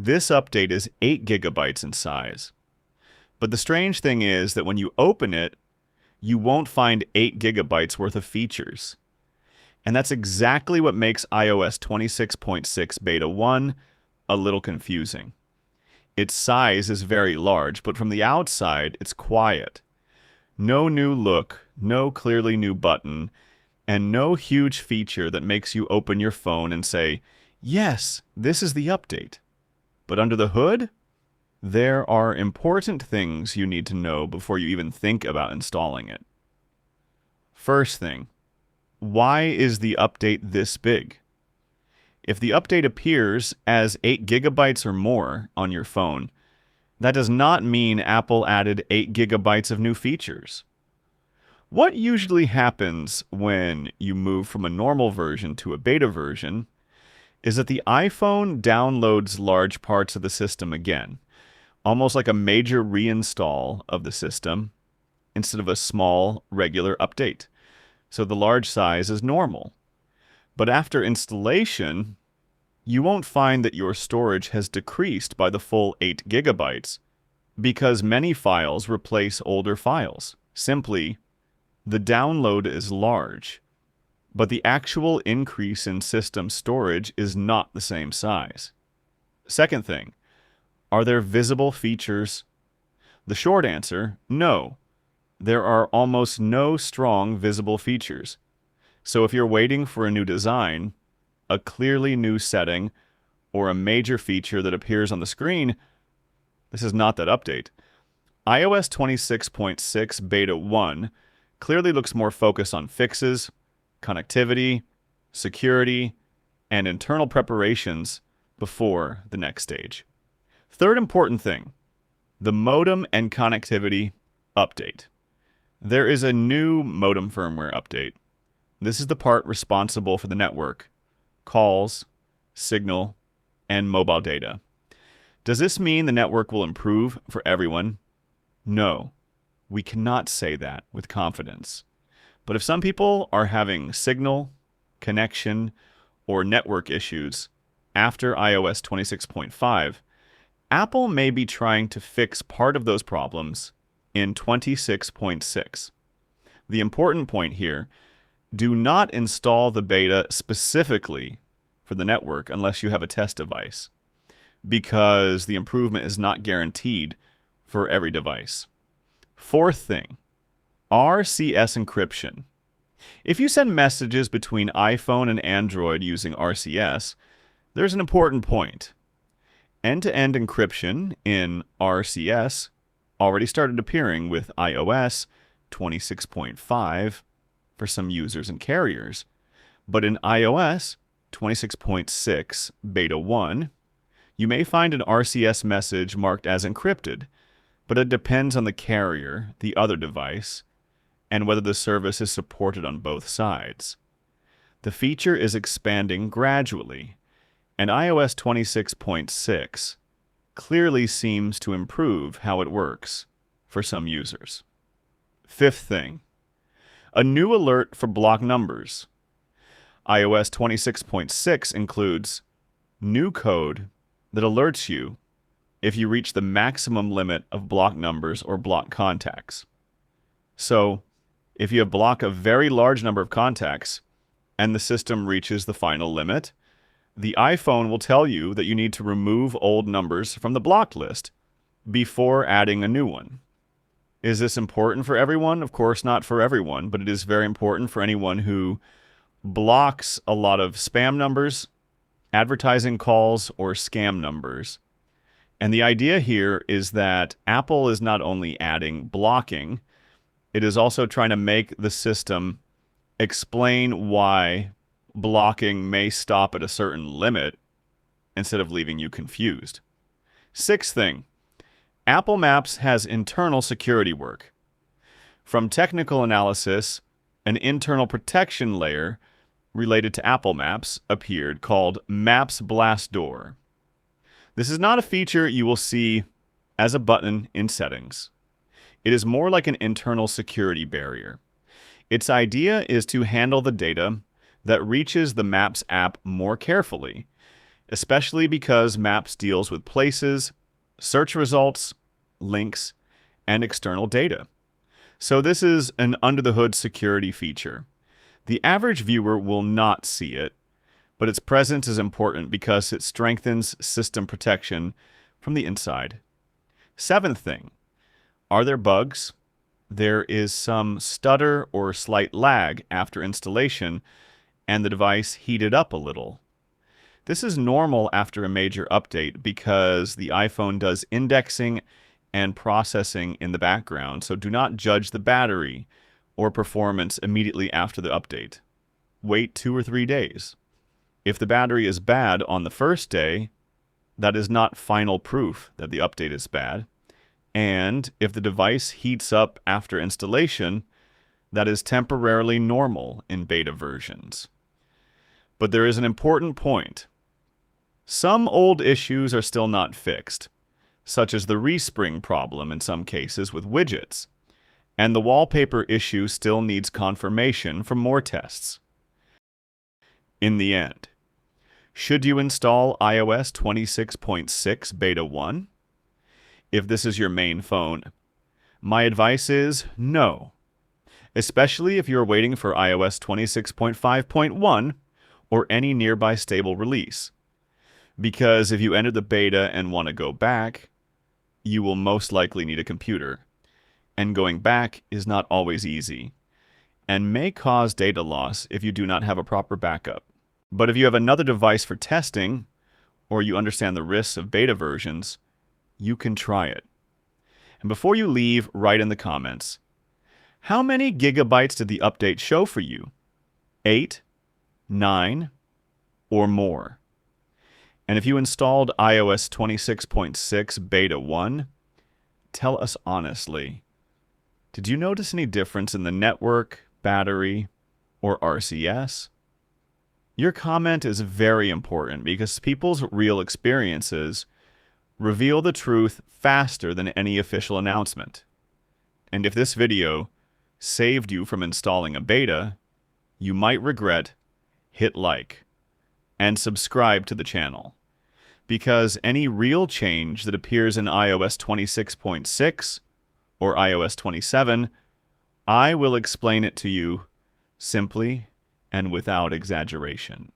This update is 8 gigabytes in size. But the strange thing is that when you open it, you won't find 8 gigabytes worth of features. And that's exactly what makes iOS 26.6 Beta 1 a little confusing. Its size is very large, but from the outside, it's quiet. No new look, no clearly new button, and no huge feature that makes you open your phone and say, yes, this is the update. But under the hood, there are important things you need to know before you even think about installing it. First thing, why is the update this big? If the update appears as 8 gigabytes or more on your phone, that does not mean Apple added 8 gigabytes of new features. What usually happens when you move from a normal version to a beta version is that the iPhone downloads large parts of the system again, almost like a major reinstall of the system instead of a small, regular update. So the large size is normal. But after installation, you won't find that your storage has decreased by the full 8 gigabytes because many files replace older files. Simply, the download is large, but the actual increase in system storage is not the same size. Second thing, are there visible features? The short answer, no. There are almost no strong visible features. So if you're waiting for a new design, a clearly new setting, or a major feature that appears on the screen, this is not that update. iOS 26.6 Beta 1 clearly looks more focused on fixes, connectivity, security, and internal preparations before the next stage. Third important thing, the modem and connectivity update. There is a new modem firmware update. This is the part responsible for the network, calls, signal, and mobile data. Does this mean the network will improve for everyone? No, we cannot say that with confidence. But if some people are having signal, connection, or network issues after iOS 26.5, Apple may be trying to fix part of those problems in 26.6. The important point here, do not install the beta specifically for the network unless you have a test device, because the improvement is not guaranteed for every device. Fourth thing, RCS encryption. If you send messages between iPhone and Android using RCS, there's an important point. End-to-end encryption in RCS already started appearing with iOS 26.5 for some users and carriers. But in iOS 26.6 Beta 1, you may find an RCS message marked as encrypted, but it depends on the carrier, the other device, and whether the service is supported on both sides. The feature is expanding gradually, and iOS 26.6 clearly seems to improve how it works for some users. Fifth thing, a new alert for block numbers. iOS 26.6 includes new code that alerts you if you reach the maximum limit of block numbers or block contacts. So, if you have blocked a very large number of contacts and the system reaches the final limit, the iPhone will tell you that you need to remove old numbers from the blocked list before adding a new one. Is this important for everyone? Of course not for everyone, but it is very important for anyone who blocks a lot of spam numbers, advertising calls, or scam numbers. And the idea here is that Apple is not only adding blocking, it is also trying to make the system explain why blocking may stop at a certain limit instead of leaving you confused. Sixth thing, Apple Maps has internal security work. From technical analysis, an internal protection layer related to Apple Maps appeared called Maps Blast Door. This is not a feature you will see as a button in settings. It is more like an internal security barrier. Its idea is to handle the data that reaches the Maps app more carefully especially because Maps deals with places, search results, links, and external data. So this is an under-the-hood security feature. The average viewer will not see it, but its presence is important because it strengthens system protection from the inside. Seventh thing, are there bugs? There is some stutter or slight lag after installation, and the device heated up a little. This is normal after a major update because the iPhone does indexing and processing in the background, so do not judge the battery or performance immediately after the update. Wait 2 or 3 days. If the battery is bad on the first day, that is not final proof that the update is bad. And if the device heats up after installation, that is temporarily normal in beta versions. But there is an important point. Some old issues are still not fixed, such as the respring problem in some cases with widgets, and the wallpaper issue still needs confirmation from more tests. In the end, should you install iOS 26.6 Beta 1? If this is your main phone, my advice is no, especially if you're waiting for iOS 26.5.1 or any nearby stable release. Because if you enter the beta and want to go back, you will most likely need a computer, and going back is not always easy, and may cause data loss if you do not have a proper backup. But if you have another device for testing, or you understand the risks of beta versions, you can try it. And before you leave, write in the comments, how many gigabytes did the update show for you? 8, 9, or more? And if you installed iOS 26.6 Beta 1, tell us honestly, did you notice any difference in the network, battery, or RCS? Your comment is very important because people's real experiences reveal the truth faster than any official announcement. And if this video saved you from installing a beta, you might regret, hit like, and subscribe to the channel. Because any real change that appears in iOS 26.6 or iOS 27, I will explain it to you simply and without exaggeration.